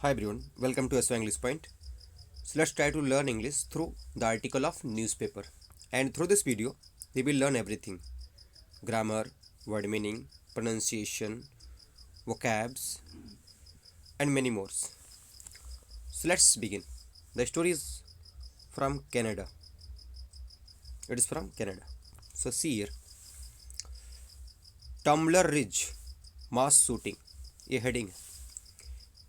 Hi everyone, welcome to SY English Point. So let's try to learn English through the article of newspaper. And through this video, we will learn everything: grammar, word meaning, pronunciation, vocabs, and many more. So let's begin. The story is from Canada. It is from Canada. So see here, Tumbler Ridge mass shooting. ये heading है.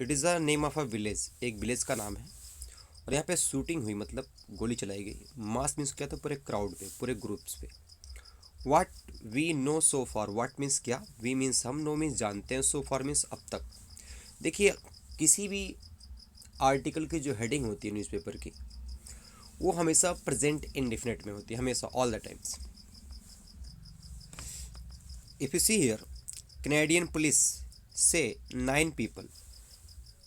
It is the name of a village. एक village का नाम है और यहाँ पे shooting हुई, मतलब गोली चलाई गई. मास मीन्स क्या था? पूरे क्राउड पे, पूरे ग्रुप्स पे. What we know so far. What means क्या? वी मीन्स हम, नो मीन्स जानते हैं, सो फॉर मीन्स अब तक. देखिए, किसी भी आर्टिकल की जो हेडिंग होती है न्यूज़पेपर की, वो हमेशा प्रेजेंट इंडेफिनिट में होती है, हमेशा, all the times. If you see here, Canadian police से 9 पीपल.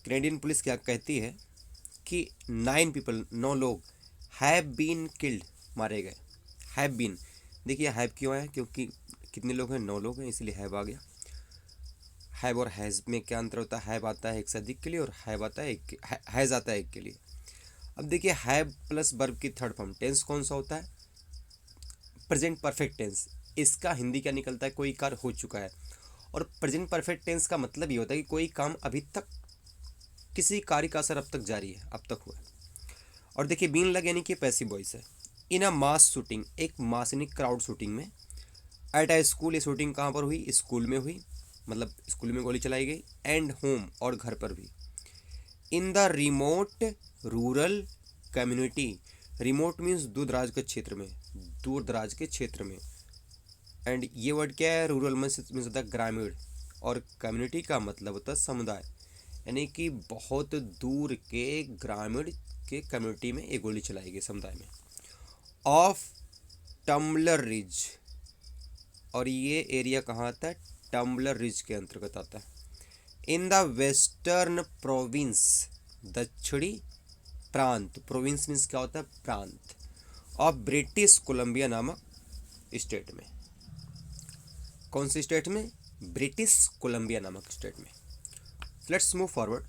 कैनेडियन पुलिस क्या कहती है कि 9 पीपल, 9 लोग, हैव बीन किल्ड, मारे गए. हैव बीन, देखिए हैव क्यों आया? क्योंकि कितने लोग हैं? 9 लोग हैं, इसलिए हैव आ गया. हैव और हैज़ में क्या अंतर होता है? हैव आता है एक से अधिक के लिए और हैव आता है एक, हैज़ आता है एक के लिए. अब देखिए, हैव प्लस वर्ब की थर्ड फॉर्म. टेंस कौन सा होता है? Present perfect tense. इसका हिंदी क्या निकलता है? कोई कार्य हो चुका है. और प्रेजेंट परफेक्ट टेंस का मतलब ये होता है कि कोई काम अभी तक, किसी कार्य का असर अब तक जारी है, अब तक हुआ है. और देखिए, बीन लग यानी कि पैसिव वॉइस है. इन अ मास शूटिंग, एक मास यानी क्राउड शूटिंग में. एट अ स्कूल, ये शूटिंग कहाँ पर हुई? स्कूल में हुई, मतलब स्कूल में गोली चलाई गई. एंड होम, और घर पर भी. In the remote rural community. Remote means दूर दराज के क्षेत्र में, दूर दराज के क्षेत्र में. एंड ये वर्ड क्या है? रूरल मीन्स होता है ग्रामीण, और कम्युनिटी का मतलब होता है समुदाय, यानी कि बहुत दूर के ग्रामीण के कम्युनिटी में एक गोली चलाई गई, समुदाय में. ऑफ टम्बलर रिज, और ये एरिया कहाँ आता है? टम्बलर रिज के अंतर्गत आता है. इन द वेस्टर्न प्रोविंस, दक्षिणी प्रांत. प्रोविंस मीन्स क्या होता है? प्रांत. ऑफ ब्रिटिश कोलंबिया नामक स्टेट में. कौन सी स्टेट में? ब्रिटिश कोलंबिया नामक स्टेट में. Let's move forward.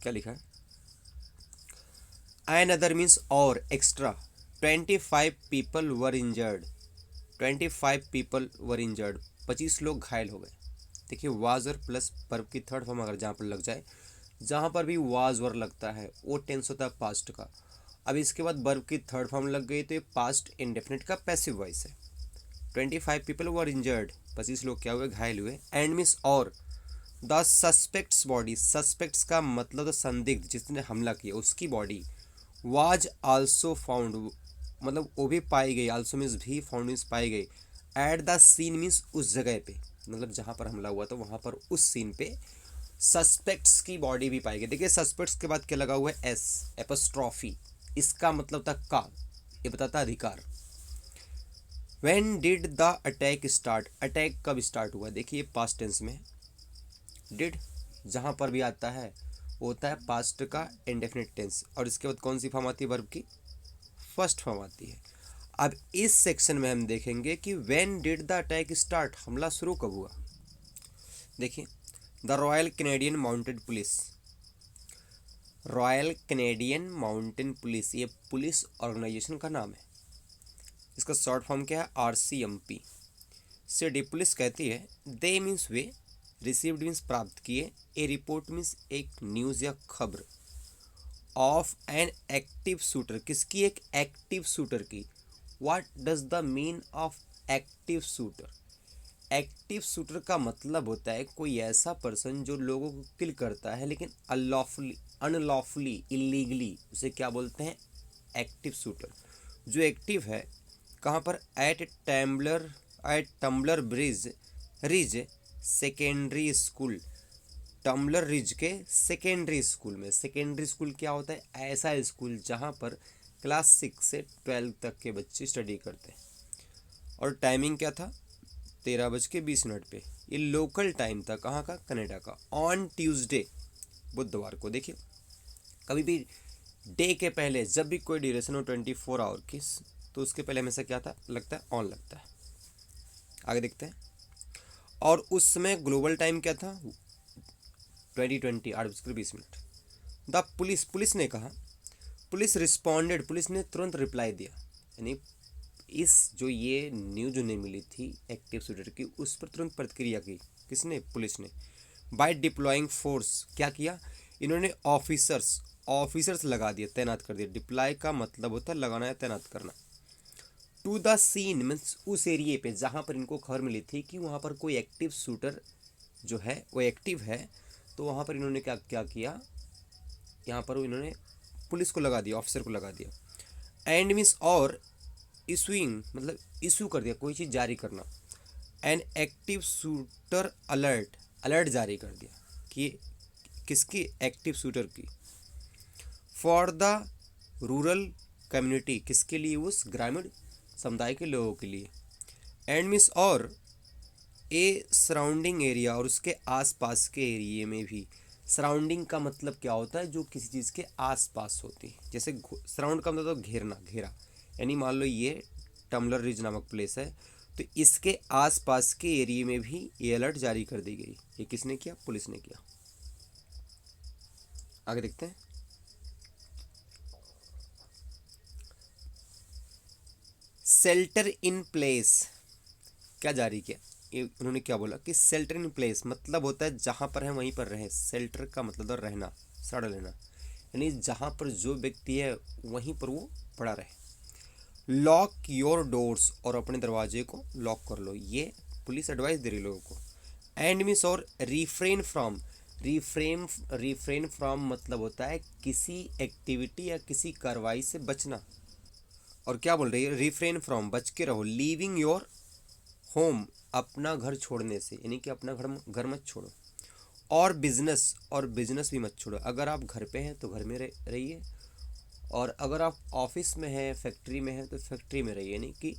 क्या लिखा है? एन अदर मीन्स और, extra. 25 people were injured. 25 people were injured, 25 लोग घायल हो गए. देखिए, वाज और प्लस वर्ब की थर्ड फॉर्म अगर जहाँ पर लग जाए, जहाँ पर भी वाज वर लगता है वो टेंस होता है पास्ट का. अब इसके बाद वर्ब की थर्ड फॉर्म लग गई तो ये पास्ट इंडेफिनिट का पैसिव वॉइस है. 25 पीपल वर इंजर्ड, 25 लोग क्या हुए? घायल हुए. एंड मीन्स और. The suspects body. सस्पेक्ट्स का मतलब तो संदिग्ध, जिसने हमला किया, उसकी बॉडी. वाज आल्सो फाउंड, मतलब वो भी पाई गई. आल्सो मीन्स भी, फाउंड मीन्स पाई गई. एट द सीन मीन्स उस जगह पे, मतलब जहाँ पर हमला हुआ था वहाँ पर उस सीन पे सस्पेक्ट्स की बॉडी भी पाई गई. देखिए, सस्पेक्ट्स के बाद क्या लगा हुआ है? S, apostrophe. इसका मतलब था का, ये बताता अधिकार. When did the attack start. Attack कब स्टार्ट हुआ? देखिए, पास्ट टेंस में. डिड जहाँ पर भी आता है वो होता है पास्ट का इंडेफिनिट टेंस, और इसके बाद कौन सी फॉर्म आती है वर्ब की? फर्स्ट फॉर्म आती है. अब इस सेक्शन में हम देखेंगे कि when did the attack start, हमला शुरू कब हुआ. देखिए, the royal Canadian mounted police. Royal Canadian mountain police, ये पुलिस ऑर्गेनाइजेशन का नाम है. इसका शॉर्ट फॉर्म क्या है? RCMP से. डी पुलिस कहती है, दे मीन्स वे, रिसीव्ड मीन्स प्राप्त किए, ए रिपोर्ट मीन्स एक न्यूज़ या खबर, ऑफ एन एक्टिव शूटर, किसकी? एक एक्टिव शूटर की. What does the mean of active shooter? Active shooter का मतलब होता है कोई ऐसा पर्सन जो लोगों को किल करता है लेकिन अनलॉफुली, इलीगली, उसे क्या बोलते हैं? Active shooter. जो एक्टिव है कहाँ पर? At Tumbler Bridge Ridge secondary school. Tumbler Ridge के सेकेंडरी स्कूल में. सेकेंडरी स्कूल क्या होता है? ऐसा स्कूल जहाँ पर क्लास 6 से 12 तक के बच्चे स्टडी करते हैं. और टाइमिंग क्या था? 13:20 पे. ये लोकल टाइम था, कहाँ का? कनाडा का. ऑन ट्यूसडे, बुधवार को. देखिए, कभी भी डे के पहले जब भी कोई ड्यूरेशन हो 24 आवर की, तो उसके पहले हमेशा क्या था लगता है? ऑन लगता है. आगे देखते हैं. और उस समय ग्लोबल टाइम क्या था? 2020 8:20। द पुलिस ने कहा, पुलिस रिस्पॉन्डेड, पुलिस ने तुरंत रिप्लाई दिया। यानी इस जो ये न्यूज उन्हें मिली थी एक्टिव शूटर की, उस पर तुरंत प्रतिक्रिया की। किसने? पुलिस ने। बाय डिप्लॉइंग फोर्स, क्या किया इन्होंने? ऑफिसर्स लगा दिए, तैनात कर दिए। डिप्लॉय का मतलब होता है लगाना या तैनात करना। टू द सीन मीन्स उस एरिए पे जहाँ पर इनको खबर मिली थी कि वहाँ पर कोई एक्टिव शूटर जो है वो एक्टिव है, तो वहाँ पर इन्होंने क्या क्या किया, यहाँ पर इन्होंने पुलिस को लगा दिया, ऑफिसर को लगा दिया। एंड मीन्स और इशूइंग मतलब इशू कर दिया, कोई चीज़ जारी करना। एन एक्टिव शूटर अलर्ट जारी कर दिया कि किसकी? एक्टिव शूटर की। फॉर द रूरल कम्युनिटी, किसके लिए? उस ग्रामीण समुदाय के लोगों के लिए। एंड मीन्स और ए सराउंडिंग एरिया, और उसके आसपास के एरिए में भी। सराउंडिंग का मतलब क्या होता है? जो किसी चीज़ के आसपास होती है। जैसे सराउंड का मतलब तो घेरा। यानी मान लो ये टम्बलर रिज नामक प्लेस है, तो इसके आसपास के एरिया में भी ये अलर्ट जारी कर दी गई। ये किसने किया? पुलिस ने किया। आगे देखते हैं। शेल्टर इन प्लेस, क्या जारी किया? ये उन्होंने क्या बोला कि शेल्टर इन प्लेस मतलब होता है जहाँ पर है वहीं पर रहे। शेल्टर का मतलब है रहना, शरण लेना, यानी जहाँ पर जो व्यक्ति है वहीं पर वो पड़ा रहे। लॉक योर डोर्स, और अपने दरवाजे को लॉक कर लो, ये पुलिस एडवाइस दे रही लोगों को। एंड मीन्स और रिफ्रेन फ्रॉम मतलब होता है किसी एक्टिविटी या किसी कार्रवाई से बचना। और क्या बोल रही है? रिफ्रेन फ्रॉम, बच के रहो। लीविंग योर होम, अपना घर छोड़ने से, यानी कि अपना घर मत छोड़ो। और बिजनेस भी मत छोड़ो। अगर आप घर पे हैं तो घर में रहिए, और अगर आप ऑफिस में हैं, फैक्ट्री में हैं, तो फैक्ट्री में रहिए, यानी कि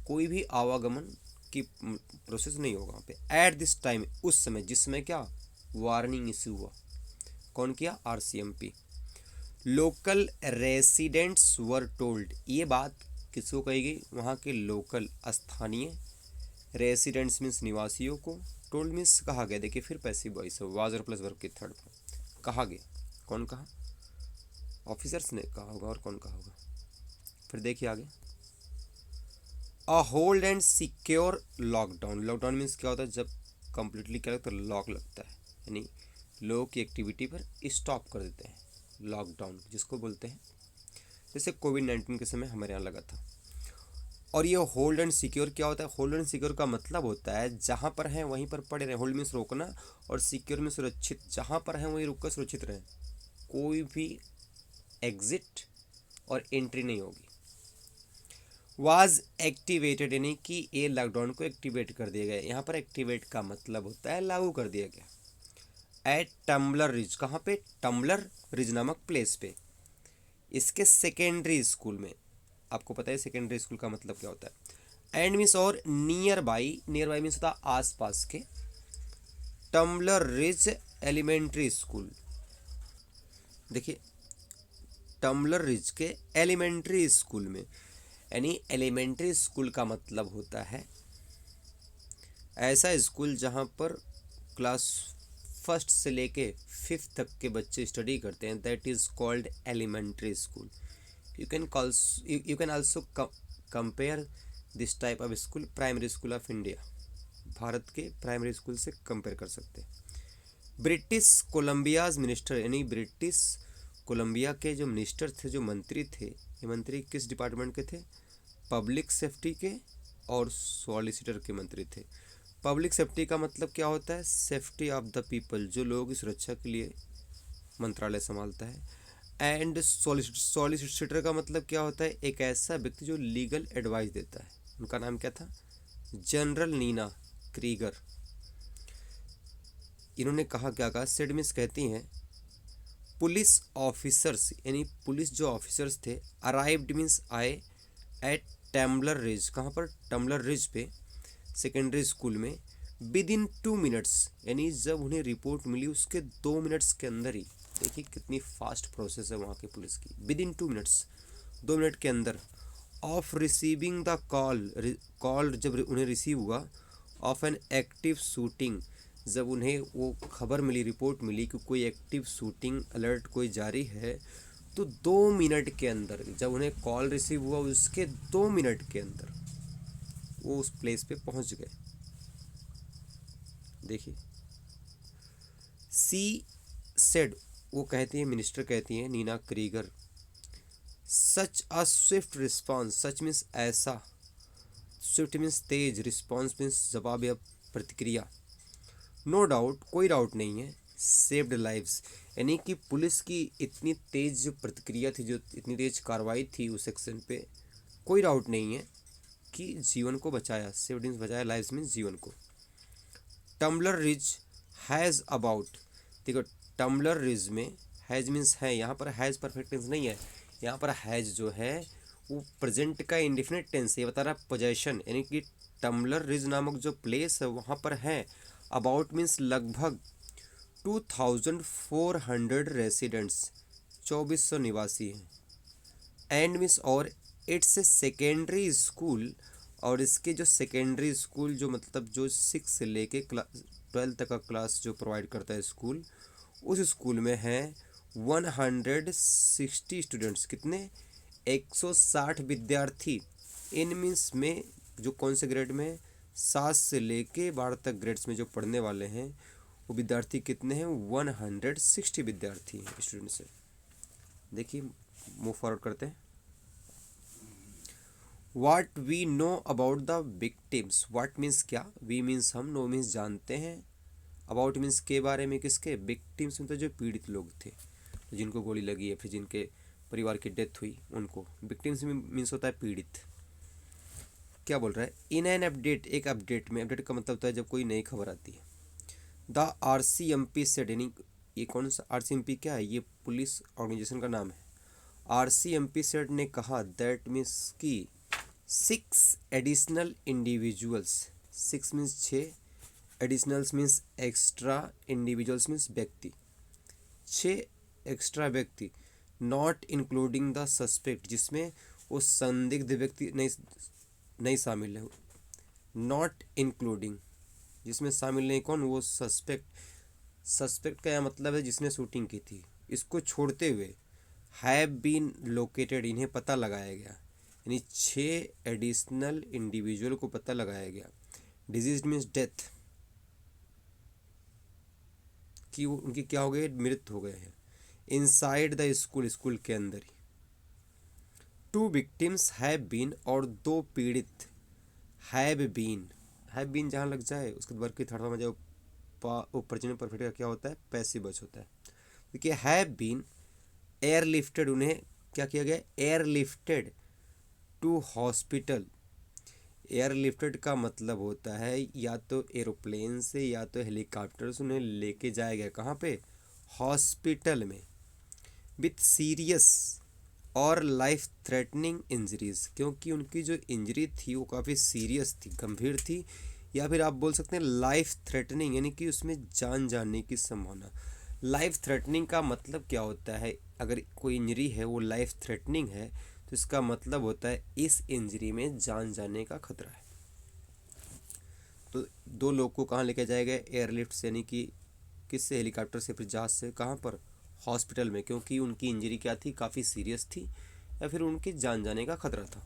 कोई भी आवागमन की प्रोसेस नहीं होगा वहाँ पे। एट दिस टाइम, उस समय, जिस समय क्या वार्निंग इशू हुआ। कौन किया? RCMP। Local residents were told, ये बात किसको कही गई? वहाँ के लोकल स्थानीय, रेसिडेंट्स मीन्स निवासियों को, टोल्ड मीन्स कहा गया। देखिए फिर पैसिव वॉइस है, वाज और प्लस वर्ब के थर्ड फॉर्म। कहा गया, कौन कहा? ऑफिसर्स ने कहा होगा, और कौन कहा होगा? फिर देखिए आगे। A hold and secure lockdown, lockdown means क्या होता है? जब कंप्लीटली क्या लगता है? लॉक लगता है, यानी लोगों की एक्टिविटी पर स्टॉप कर देते हैं। लॉकडाउन जिसको बोलते हैं, जैसे कोविड-19 के समय हमारे यहाँ लगा था। और ये होल्ड एंड सिक्योर क्या होता है? होल्ड एंड सिक्योर का मतलब होता है जहाँ पर हैं वहीं पर पड़े रहें। होल्ड मीन्स रोकना, और सिक्योर में सुरक्षित, जहाँ पर हैं वहीं रुक कर सुरक्षित रहें, कोई भी एग्जिट और एंट्री नहीं होगी। वाज एक्टिवेटेड, यानी कि ये लॉकडाउन को एक्टिवेट कर दिया गया। यहाँ पर एक्टिवेट का मतलब होता है लागू कर दिया गया। एट टम्बलर रिज, कहाँ पे? टम्बलर रिज नामक प्लेस पे। इसके सेकेंडरी स्कूल में, आपको पता है सेकेंडरी स्कूल का मतलब क्या होता है। एंड मीन्स और नियर बाई मीन्स होता है आसपास के। टम्बलर रिज एलिमेंट्री स्कूल, देखिए टम्बलर रिज के एलिमेंट्री स्कूल में, यानी एलिमेंट्री स्कूल का मतलब होता है ऐसा स्कूल जहाँ पर क्लास फर्स्ट से लेके 5th तक के बच्चे स्टडी करते हैं, that is called elementary school. You can also compare this type of school primary school of India, Bharat के प्राइमरी स्कूल से कंपेयर कर सकते हैं। ब्रिटिश कोलंबियाज मिनिस्टर, यानी ब्रिटिश कोलंबिया के जो मिनिस्टर थे, जो मंत्री थे, ये मंत्री किस डिपार्टमेंट के थे? पब्लिक सेफ्टी के और सॉलिसिटर के मंत्री थे। पब्लिक सेफ्टी का मतलब क्या होता है? सेफ्टी ऑफ द पीपल, जो लोगों की सुरक्षा के लिए मंत्रालय संभालता है। एंड सॉलिसिटर का मतलब क्या होता है? एक ऐसा व्यक्ति जो लीगल एडवाइस देता है। उनका नाम क्या था? General Nina Krieger. इन्होंने कहा, क्या कहा? सेडमिस कहती हैं पुलिस ऑफिसर्स, यानी पुलिस जो ऑफिसर्स थे, अराइव्ड मीन्स आए, एट टम्बलर रिज, कहाँ पर? टम्बलर रिज पे सेकेंडरी स्कूल में, विद इन 2 मिनट्स, यानी जब उन्हें रिपोर्ट मिली उसके 2 मिनट्स के अंदर ही। देखिए कितनी फास्ट प्रोसेस है वहाँ की पुलिस की। विद इन 2 मिनट्स, 2 मिनट के अंदर। ऑफ रिसीविंग द कॉल जब उन्हें रिसीव हुआ, ऑफ एन एक्टिव शूटिंग, जब उन्हें वो खबर मिली, रिपोर्ट मिली कि कोई एक्टिव शूटिंग अलर्ट कोई जारी है, तो 2 मिनट के अंदर, जब उन्हें कॉल रिसीव हुआ उसके 2 मिनट के अंदर वो उस प्लेस पे पहुंच गए। देखिए, सी सेड, वो कहती है, मिनिस्टर कहती हैं नीना क्रीगर, सच अ स्विफ्ट रिस्पॉन्स, सच मीन्स ऐसा, स्विफ्ट मीन्स तेज, रिस्पॉन्स मीन्स जवाब या प्रतिक्रिया, नो डाउट, कोई डाउट नहीं है, सेव्ड लाइव्स, यानी कि पुलिस की इतनी तेज जो प्रतिक्रिया थी, जो इतनी तेज कार्रवाई थी उस सेक्शन पे, कोई डाउट नहीं है कि जीवन को बचाया। सेव्ड मीन्स बचाया, लाइव्स मीन्स जीवन को। टम्बलर रिज हैज़ अबाउट, देखो टम्बलर रिज में हैज़ मीन्स है, यहाँ पर हैज़ परफेक्ट टेंस नहीं है, यहाँ पर हैज़ जो है वो प्रेजेंट का इंडेफिनिट टेंस है, ये बता रहा पोजेशन, यानी कि टम्बलर रिज नामक जो प्लेस है वहाँ पर है। अबाउट मीन्स लगभग, 2400 रेसिडेंट्स, 2400 निवासी हैं। एंड मीन्स और, इट्स ए सेकेंडरी स्कूल, और इसके जो सेकेंडरी स्कूल जो मतलब जो 6 से लेके 12 तक का क्लास जो प्रोवाइड करता है स्कूल, उस स्कूल में हैं 160 स्टूडेंट्स, कितने, 160 विद्यार्थी। इन मीन्स में जो कौन से ग्रेड में, 7 से लेके 12 तक ग्रेड्स में जो पढ़ने वाले हैं वो विद्यार्थी कितने हैं, 160 विद्यार्थी हैं, स्टूडेंट्स हैं। देखिए मूव फॉरवर्ड करते हैं। What we know about the victims, what means क्या, वी मीन्स हम, नो मीन्स जानते हैं, अबाउट मीन्स के बारे में, किसके, विक्टिम्स मतलब जो पीड़ित लोग थे, जिनको गोली लगी है, फिर जिनके परिवार की डेथ हुई उनको। विक्टिम्स मीन्स होता है पीड़ित। क्या बोल रहा है, इन एन अपडेट, एक अपडेट में, अपडेट का मतलब होता है जब कोई नई खबर आती है। द RCMP सेड, यानी ये कौन सा RCMP क्या है, ये पुलिस ऑर्गेनाइजेशन का नाम है। RCMP सेड ने कहा, दैट मीन्स की 6 additional individuals, 6 means 6, additionals means extra, individuals means व्यक्ति, 6 एक्स्ट्रा व्यक्ति, नॉट इंक्लूडिंग द सस्पेक्ट, जिसमें वो संदिग्ध व्यक्ति नहीं शामिल है, नॉट इंक्लूडिंग, जिसमें शामिल नहीं कौन, वो सस्पेक्ट। सस्पेक्ट का यह मतलब है जिसने शूटिंग की थी, इसको छोड़ते हुए हैव बीन लोकेटेड, इन्हें पता लगाया गया, यानी 6 एडिशनल इंडिविजुअल को पता लगाया गया। डिजीज मीन्स डेथ, कि उनकी क्या हो गई, मृत्यु हो गए हैं। इनसाइड द स्कूल, स्कूल के अंदर ही। 2 विक्टिम्स हैव बीन, और 2 पीड़ित, हैव बीन जहाँ लग जाए उसके वर्ग की थर्ड फॉर्म में, जो प्रेजेंट परफेक्ट का क्या होता है, पैसिव वॉइस होता है। देखिए हैव बीन एयरलिफ्टेड, उन्हें क्या किया गया, एयरलिफ्टेड टू हॉस्पिटल। एयरलिफ्टेड का मतलब होता है या तो एरोप्लेन से या तो हेलीकॉप्टर से उन्हें लेके जाया गया, कहाँ पे, हॉस्पिटल में, विथ सीरियस और लाइफ थ्रेटनिंग इंजरीज, क्योंकि उनकी जो इंजरी थी वो काफ़ी सीरियस थी, गंभीर थी, या फिर आप बोल सकते हैं लाइफ थ्रेटनिंग, यानी कि उसमें जान जाने की संभावना। लाइफ थ्रेटनिंग का मतलब क्या होता है, अगर कोई इंजरी है वो लाइफ थ्रेटनिंग है तो इसका मतलब होता है इस इंजरी में जान जाने का खतरा है। तो 2 लोग को कहाँ लेके जाए गए, एयरलिफ्ट से, यानी कि किससे, हेलीकॉप्टर से, फिर जहाज से, कहाँ पर, हॉस्पिटल में, क्योंकि उनकी इंजरी क्या थी, काफ़ी सीरियस थी, या फिर उनकी जान जाने का खतरा था।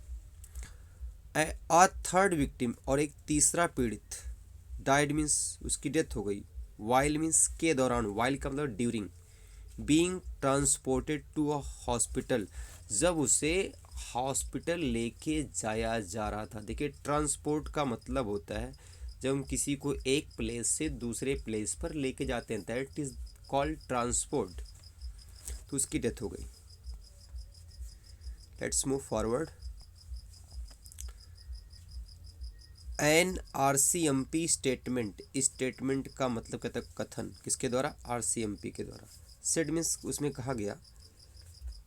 अ थर्ड विक्टिम, और एक तीसरा पीड़ित, डाइड मीन्स उसकी डेथ हो गई, वाइल मीन्स के दौरान, वाइल का मतलब during, being transported to a hospital, जब उसे हॉस्पिटल लेके जाया जा रहा था। देखिए ट्रांसपोर्ट का मतलब होता है जब हम किसी को एक प्लेस से दूसरे प्लेस पर लेके जाते हैं, दैट इज कॉल्ड ट्रांसपोर्ट। तो उसकी डेथ हो गई। Let's move forward. An RCMP statement, statement का मतलब कहता है कथन, किसके द्वारा, RCMP के द्वारा। सेड मीन्स उसमें कहा गया,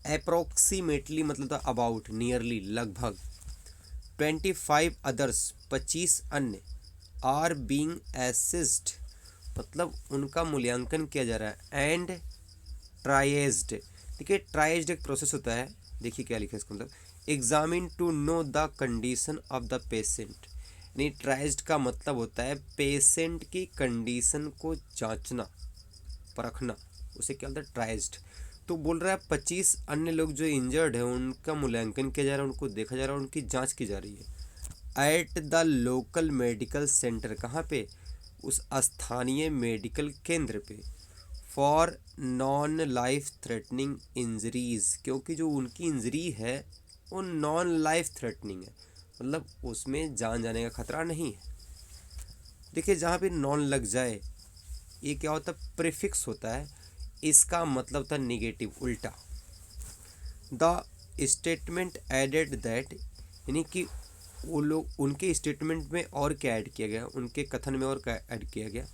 अप्रोक्सीमेटली मतलब था अबाउट, नियरली, लगभग, 25 अदर्स, 25 अन्य, आर बीइंग असेस्ड मतलब उनका मूल्यांकन किया जा रहा है, एंड ट्राइज्ड। देखिए ट्राइज्ड एक प्रोसेस होता है, देखिए क्या लिखा है इसका मतलब, examine to know the condition of the patient, triaged का मतलब होता है पेशेंट की कंडीशन को जांचना, परखना, उसे क्या बोलते हैं, ट्राइज्ड। तो बोल रहा है 25 अन्य लोग जो इंजर्ड है उनका मूल्यांकन किया जा रहा है, उनको देखा जा रहा है, उनकी जांच की जा रही है at the local medical centre. कहाँ पे? उस स्थानीय मेडिकल केंद्र पे। For non life threatening injuries, क्योंकि जो उनकी इंजरी है वो नॉन लाइफ थ्रेटनिंग है, मतलब उसमें जान जाने का खतरा नहीं है। देखिए जहाँ पे नॉन लग जाए ये क्या होता है, प्रीफिक्स होता है, इसका मतलब था निगेटिव, उल्टा। द स्टेटमेंट एडेड दैट, यानी कि वो लोग उनके स्टेटमेंट में और क्या ऐड किया गया, उनके कथन में और क्या ऐड किया गया,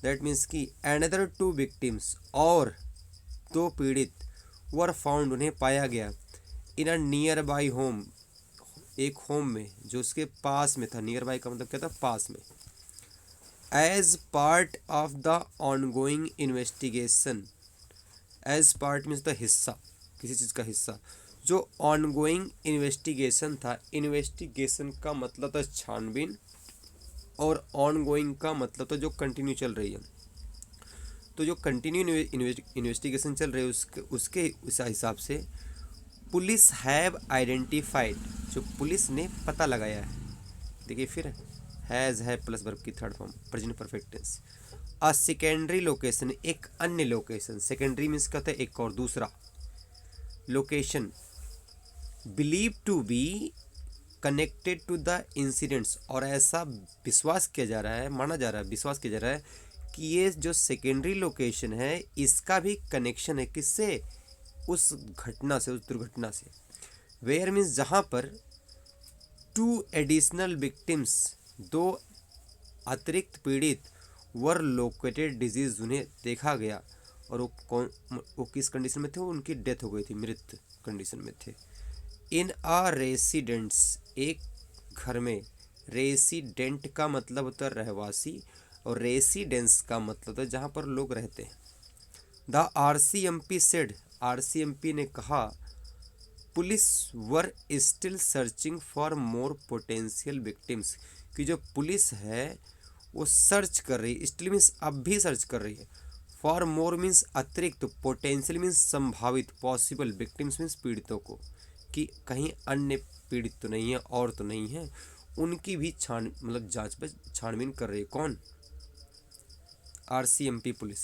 दैट मीन्स कि अनदर 2 विक्टिम्स, और 2 पीड़ित वर फाउंड, उन्हें पाया गया इन अ नियर बाई होम, एक होम में जो उसके पास में था। नियर बाई का मतलब क्या था, पास में। As part of the ongoing investigation, as part means the हिस्सा, किसी चीज़ का हिस्सा। जो ऑनगोइंग इन्वेस्टिगेशन था, इन्वेस्टिगेशन का मतलब था छानबीन, और ऑनगोइंग का मतलब था जो कंटिन्यू चल रही है। तो जो कंटिन्यू इन्वेस्टिगेशन चल रही है उसके उस हिसाब से पुलिस हैव आइडेंटिफाइड, जो पुलिस ने पता लगाया है। देखिए फिर हैज़ है प्लस वर्ब की third form, present perfect tense. A secondary location, एक अन्य लोकेशन, सेकेंडरी मीन्स कहता है एक और दूसरा location, believe to be connected to the incidents, और ऐसा विश्वास किया जा रहा है, माना जा रहा है, विश्वास किया जा रहा है कि ये जो सेकेंडरी लोकेशन है इसका भी कनेक्शन है, किससे, उस घटना से, उस दुर्घटना से। वेयर मीन्स जहाँ पर 2 एडिशनल विक्टिम्स, 2 अतिरिक्त पीड़ित, वर लोकेटेड डिजीज, उन्हें देखा गया, और वो किस कंडीशन में थे, वो उनकी डेथ हो गई थी, मृत कंडीशन में थे। इन अ रेसिडेंट्स, एक घर में, रेसिडेंट का मतलब होता है रहवासी, और रेसिडेंस का मतलब होता है जहाँ पर लोग रहते हैं। द RCMP सेड, RCMP ने कहा police were still searching for more potential victims, कि जो पुलिस है वो सर्च कर रही है, स्टिल मीन्स अब भी सर्च कर रही है, फॉर मोर मीन्स अतिरिक्त, पोटेंशियल मीन्स संभावित, पॉसिबल, विक्टिम्स मीन्स पीड़ितों को, कि कहीं अन्य पीड़ित तो नहीं है और तो नहीं है, उनकी भी मतलब जांच पर छानबीन कर रही है। कौन? RCMP police.